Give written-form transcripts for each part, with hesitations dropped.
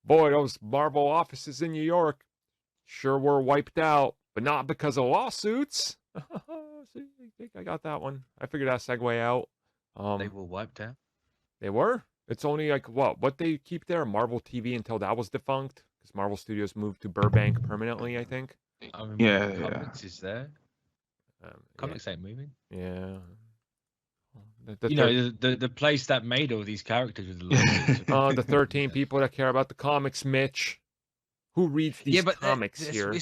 boy, those Marvel offices in New York sure were wiped out, but not because of lawsuits. See, I think I got that one. I figured that segue out. They were wiped out. They were. It's only like what they keep there, Marvel TV, until that was defunct because Marvel Studios moved to Burbank permanently, I think. I mean, Yeah, Comics is there. Comics ain't moving. Yeah. The place that made all these characters with the the 13 people that care about the comics, Mitch. Who reads these comics here?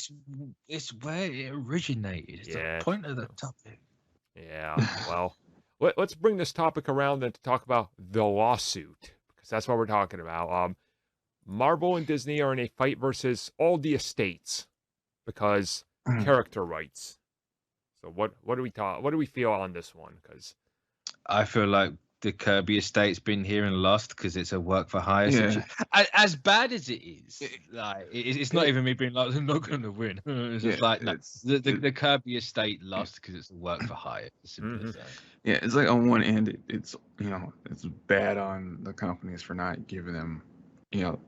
It's where it originated. It's the point of the topic. Yeah, well, let's bring this topic around then to talk about the lawsuit, because that's what we're talking about. Marvel and Disney are in a fight versus all the estates because character rights. So what do we feel on this one? Because I feel like the Kirby estate's been here and lost because it's a work for hire. Yeah. As bad as it is, like it's not even me being like, I'm not going to win. It's just like the Kirby estate lost because it's a work for hire. As simple as that. Yeah, it's like on one end, it's it's bad on the companies for not giving them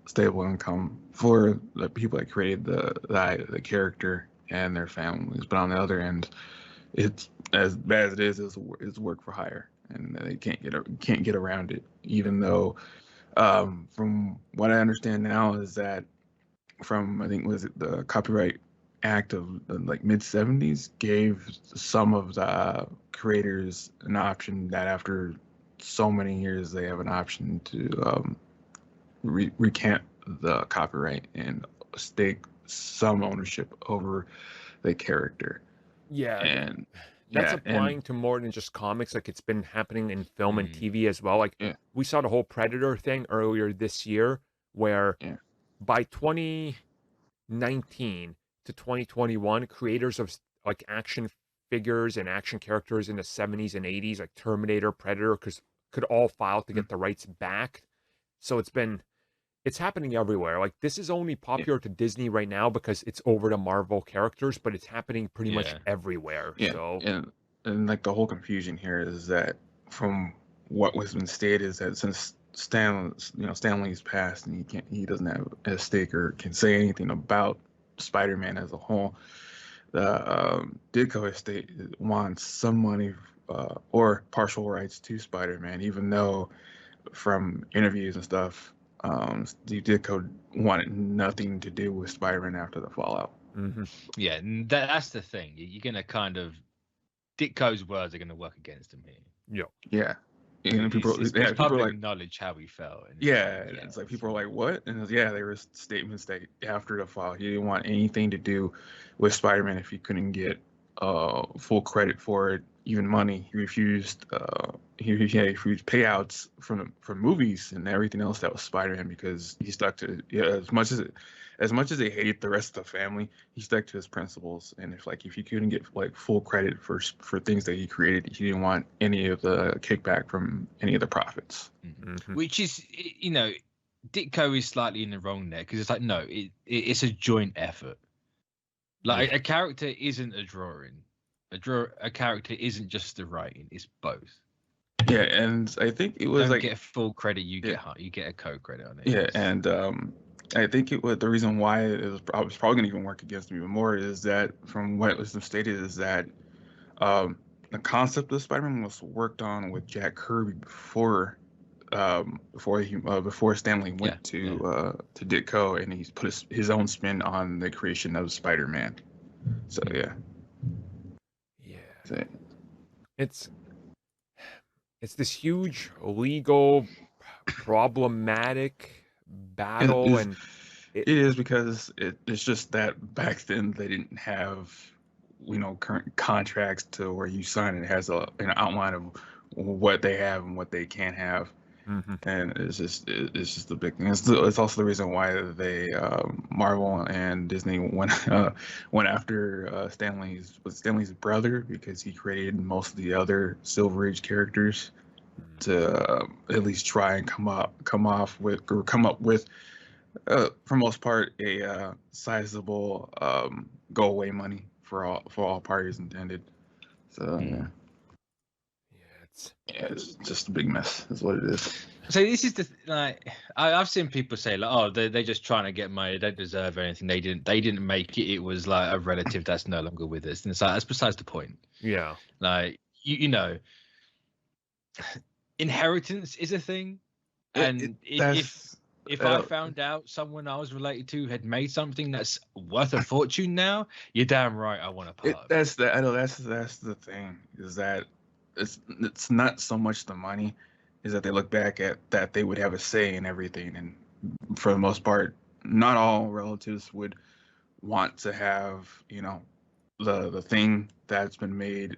stable income for the people that created the character and their families. But on the other end, it's as bad as it is, it's work for hire. And they can't get around it, even though, from what I understand now, is that from I think was it the Copyright Act of like mid-70s gave some of the creators an option that after so many years they have an option to recant the copyright and stake some ownership over the character. Yeah, and that's applying to more than just comics. Like it's been happening in film and TV as well. Like we saw the whole Predator thing earlier this year, where by 2019 to 2021, creators of like action figures and action characters in the 70s and 80s, like Terminator, Predator, could all file to get the rights back. So it's happening everywhere. Like this is only popular to Disney right now because it's over to Marvel characters, but it's happening pretty much everywhere. Yeah, so and like the whole confusion here is that from what has been stated is that since Stanley's passed and he doesn't have a stake or can say anything about Spider-Man as a whole, the Ditko estate wants some money or partial rights to Spider-Man, even though from interviews and stuff, Steve Ditko wanted nothing to do with Spider-Man after the fallout. Yeah, that's the thing. You're gonna kind of Ditko's words are gonna work against him here. Yeah. And it's public like, knowledge how he felt. It's like people are like, what? And there were statements that after the fall, he didn't want anything to do with Spider-Man if he couldn't get full credit for it, even money. He refused. He refused payouts from movies and everything else that was Spider-Man because he stuck to as much as he hated the rest of the family, he stuck to his principles. And if he couldn't get like full credit for things that he created, he didn't want any of the kickback from any of the profits. Which is, Ditko is slightly in the wrong there because it's like it's a joint effort. Like a character isn't a drawing. A character isn't just the writing. It's both. Yeah, and I think it was Don't get full credit. You get a co-credit on it. Yeah, and I think it was the reason why it was probably going to even work against me even more is that from what was stated is that the concept of Spider-Man was worked on with Jack Kirby before Stanley went to Ditko, and he's put his own spin on the creation of Spider-Man. So it's this huge legal problematic battle, it is because it's just that back then they didn't have current contracts to where you sign it has an outline of what they have and what they can't have. And it's just the big thing. It's also the reason why they Marvel and Disney went after Stanley's brother, because he created most of the other Silver Age characters to at least try and come up with for most part a sizable go away money for all parties intended. So it's just a big mess is what it is. So this is the like I've seen people say like, oh, they're just trying to get money. They don't deserve anything. They didn't make it. It was like a relative that's no longer with us. And it's like that's besides the point. Yeah. Like you know, inheritance is a thing, and if I found out someone I was related to had made something that's worth a fortune now, you're damn right I want a part. I know that's the thing, is that it's not so much the money, is that they look back at that they would have a say in everything, and for the most part, not all relatives would want to have, you know, the thing that's been made,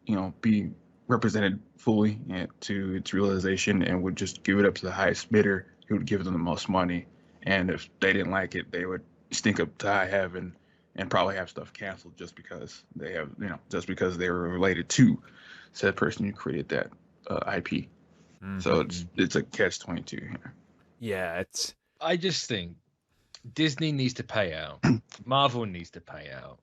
you know, be represented fully and to its realization, and would just give it up to the highest bidder who would give them the most money. And if they didn't like it, they would stink up to high heaven and probably have stuff canceled just because they have, you know, just because they were related to said person who created that IP. Mm-hmm. So it's a catch-22 here. Yeah, it's. I just think Disney needs to pay out, Marvel needs to pay out,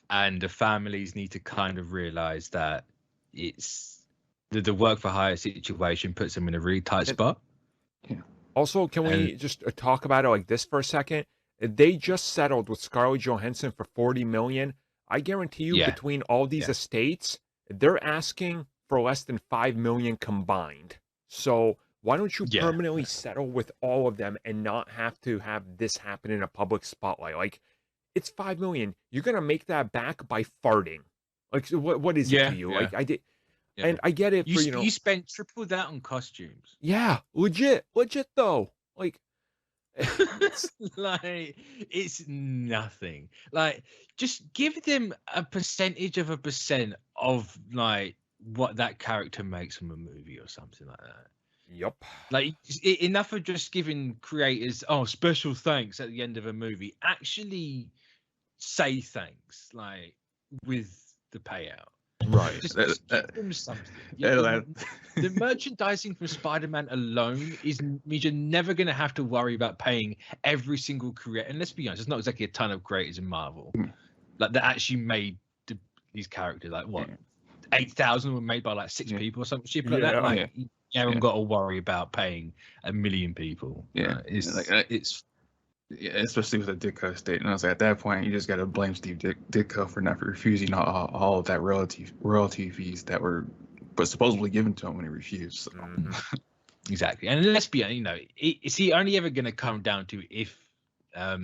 and the families need to kind of realize that it's the work for hire situation puts them in a really tight spot. Yeah. Also, can we just talk about it like this for a second? They just settled with Scarlett Johansson for $40 million. I guarantee you, between all these estates, they're asking for less than $5 million combined. So why don't you permanently settle with all of them and not have to have this happen in a public spotlight? Like, it's $5 million. You're gonna make that back by farting. Like, so what is it to you? Like, I did. Yeah. And I get it. You spent triple that on costumes. Yeah, legit though. Like, like it's nothing. Like, just give them a percentage of a percent of like what that character makes from a movie or something like that. Yep. Like, enough of just giving creators special thanks at the end of a movie. Actually, say thanks, like with the payout. Right. Just give them something. The merchandising from Spider-Man alone means you're never going to have to worry about paying every single creator. And let's be honest, there's not exactly a ton of creators in Marvel like that actually made these characters. Like what, 8,000 were made by like 6 people or something shit like that. Like you haven't got to worry about paying 1 million people. It's especially with the Ditko estate. And I was like, at that point, you just got to blame Steve Ditko for not refusing all of that royalty fees that were supposedly given to him when he refused. So. Exactly. And let's be honest, is he only ever going to come down to if a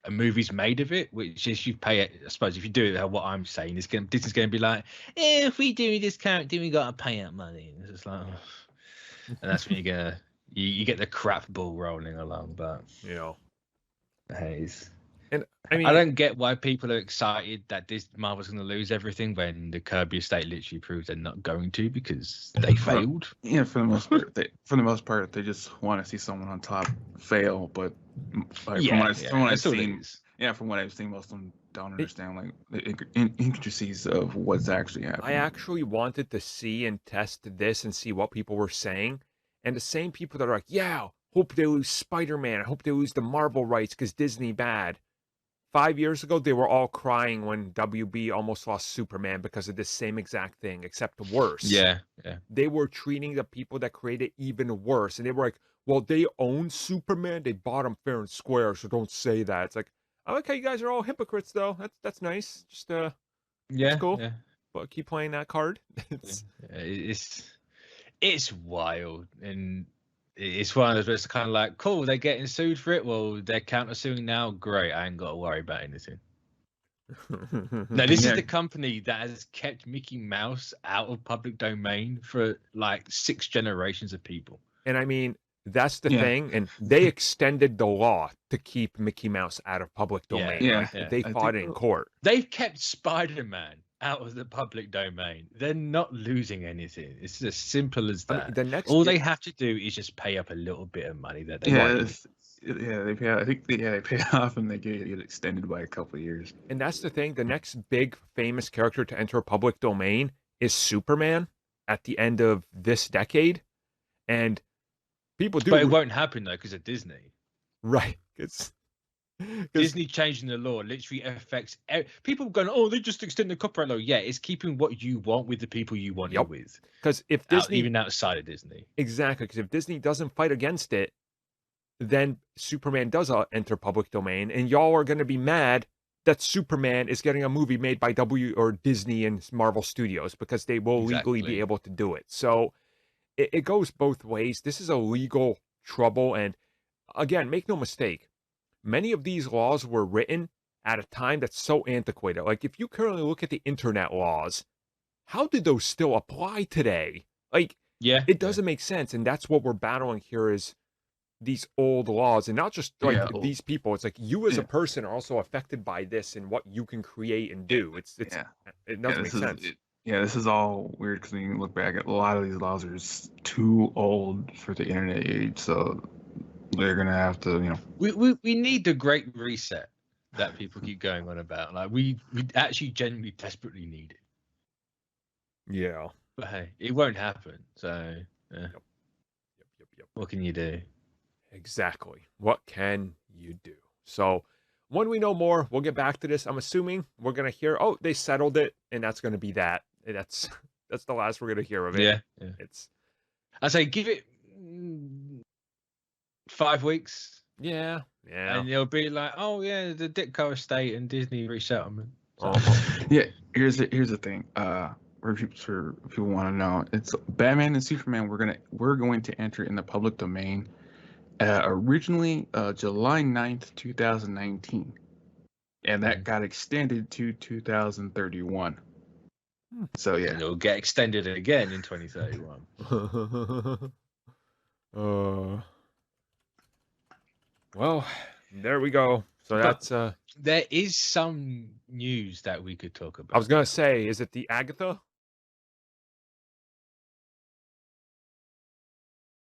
movie's made of it, which is you pay it. I suppose if you do it, what I'm saying is Disney's going to be like, if we do this character, we got to pay out money. And it's just like, and that's when you're going to, you get the crap ball rolling along. But, and I mean, I don't get why people are excited that this Marvel's going to lose everything when the Kirby estate literally proves they're not going to, because they failed. Yeah, for the most part, they just want to see someone on top fail. But like, from what I've seen, most of them don't understand like the intricacies of what's actually happening. I actually wanted to see and test this and see what people were saying, and the same people that are like, hope they lose Spider-Man. I hope they lose the Marvel rights because Disney bad. 5 years ago, they were all crying when WB almost lost Superman because of this same exact thing, except worse. Yeah. They were treating the people that created even worse. And they were like, well, they own Superman. They bought him fair and square, so don't say that. It's like, I like how you guys are all hypocrites, though. That's nice. Just, that's cool. Yeah. But keep playing that card. It's wild. And it's one of those where it's kind of like, cool, they're getting sued for it. Well, they're counter-suing now. Great, I ain't got to worry about anything. Now, this is the company that has kept Mickey Mouse out of public domain for like 6 generations of people. And I mean, that's the thing. And they extended the law to keep Mickey Mouse out of public domain. They fought it in court. They've kept Spider-Man out of the public domain. They're not losing anything. It's as simple as that. I mean, all they have to do is just pay up a little bit of money that they they pay. I think they pay off and they get it extended by a couple of years. And that's the thing. The next big famous character to enter public domain is Superman at the end of this decade, and people do. But it won't happen though because of Disney. Right. Disney changing the law literally affects people going, oh, they just extend the copyright law. Yeah, it's keeping what you want with the people you want it with. Because if Disney, even outside of Disney, exactly, because if Disney doesn't fight against it, then Superman does enter public domain, and y'all are going to be mad that Superman is getting a movie made by Disney and Marvel Studios because they will legally be able to do it. So it goes both ways. This is a legal trouble, and again, make no mistake, many of these laws were written at a time that's so antiquated. Like, if you currently look at the internet laws, how did those still apply today? Like, it doesn't make sense, and that's what we're battling here is these old laws, and not just like these people. It's like you as a person are also affected by this and what you can create and do. It doesn't make sense. This is all weird because when you look back at a lot of these laws are just too old for the internet age, so they're gonna have to, we need the great reset that people keep going on about. Like we actually genuinely desperately need it. Yeah, but hey, it won't happen. So Yep. What can you do? Exactly. What can you do? So when we know more, we'll get back to this. I'm assuming we're gonna hear, oh, they settled it, and that's gonna be that. That's the last we're gonna hear of it. Yeah. I say give it 5 weeks. Yeah. And it'll be like, oh yeah, the Ditko estate and Disney resettlement. So. Here's the thing. For people want to know, it's Batman and Superman. We're going to enter in the public domain. Originally, July 9th, 2019, and that got extended to 2031. So yeah, and it'll get extended again in 2031. Well, there we go. So that's there is some news that we could talk about. I was gonna say, is it the Agatha